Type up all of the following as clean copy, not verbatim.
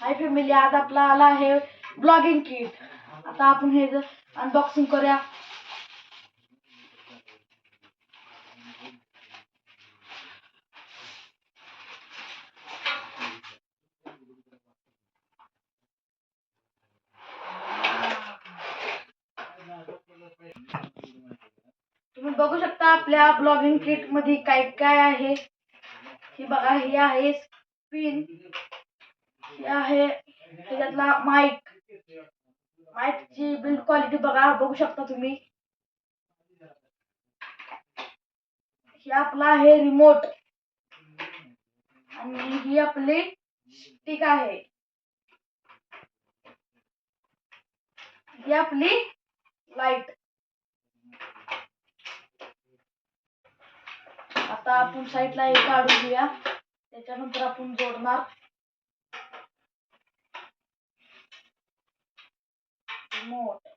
Hi family, आज आपला आला आहे ब्लॉगिंग किट. आता आपण हे अनबॉक्सिंग करूया. तुम्ही बघू शकता आपल्या ब्लॉगिंग किट मध्ये काय काय आहे. ही बघा, ही आहे स्पिन, ही आहे त्याच्यातला माईकची बिल्ड क्वालिटी बघू शकता तुम्ही. ही आपला आहे रिमोट आणि ही आपली स्टिक आहे. ही आपली लाईट. आता आपण साईडला हे काढून घेऊया, त्याच्यानंतर आपण जोडणार रिमोट.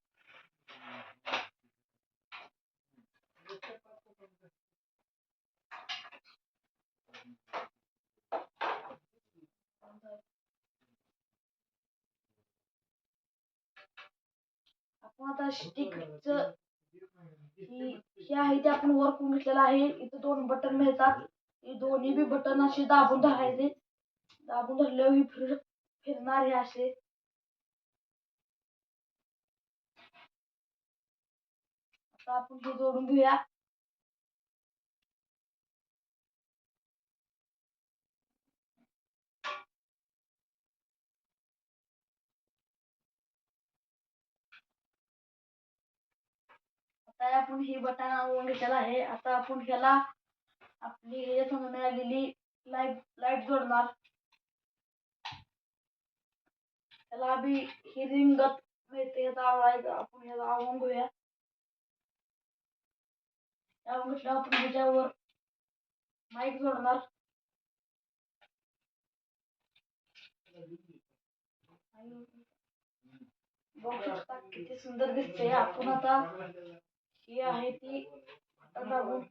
आपण आता स्टिकच हे आहे ते आपण वर करून घेतलेलं आहे. इथे 2 बटन मिळतात. हे दोन्ही बी बटन असे दाबून धरायचे. दाबून धरल्यावर ही फिरणार हे असे. आता आपण हे जोडून घेऊया. आता आपण ही बटन आणून घेतलेलं आहे. आता आपण ह्याला आपली ह्याच्यात मिळालेली लाईट जोडणार. त्याला बी ही रिंगत मिळते. आपण ह्याला आवून घेऊया. आवून घेतल्यावर आपण ह्याच्यावर माईक जोडणार. बघू शकता किती सुंदर दिसते. आपण आता ही आहे ती दाबून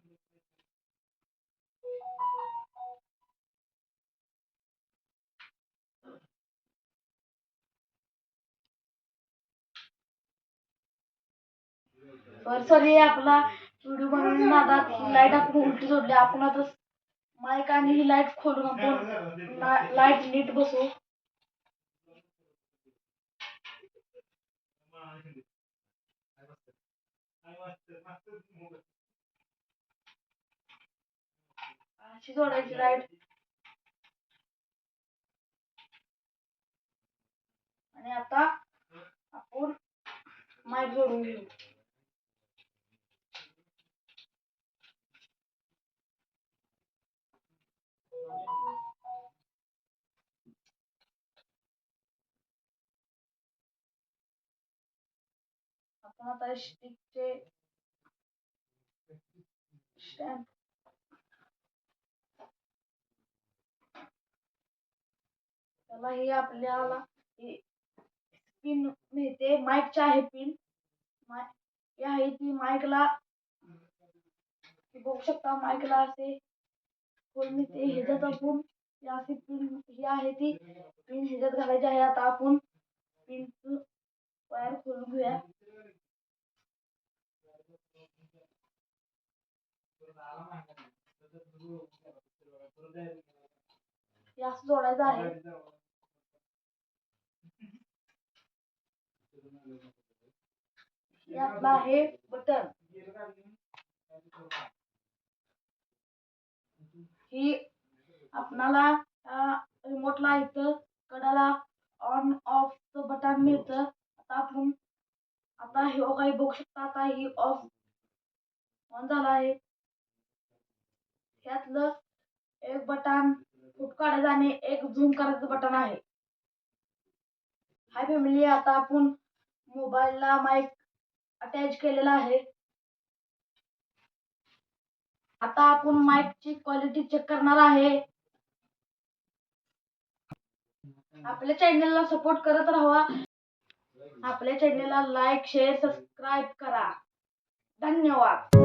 सॉरी आपला व्हिडिओ बनवून नादात ही लाईट आपण उलटी जोडली. आपण आता माईक आणि ही लाईट खोलून आपण लाईट नीट बसवू. अशी जोडायची लाईट आणि आता आपण माईक जोडून घेऊ. आपण आता स्टिकचे स्टँड त्याला ही आपल्याला पिन मिळते. माईकची आहे पिन. ही आहे ती माईकला बघू शकता. माईकला असे होल मिळते. ह्याच्यात आपण अशी पिन ही आहे ती पिन ह्याच्यात घालायची आहे. आता आपण पिनचं वायर खोलून घेऊया. हे असं जोडायचं आहे. हे आपलं आहे बटन. ही आपणाला रिमोटला इथं कडाला ऑन ऑफ च बटन मिळतं. आता हे काही बघू शकता. आता ही ऑन झाला आहे. ह्यातलं एक बटन फुट काढायचं आणि एक झूम करायचं बटन आहे. हाय फॅमिली, आता आपण मोबाईलला माईक अटॅच केलेला आहे. आता आपण माईकची क्वालिटी चेक करणार आहे. आपल्या चॅनलला सपोर्ट करत राहा. आपल्या चॅनलला लाईक, शेअर, सबस्क्राईब करा. धन्यवाद.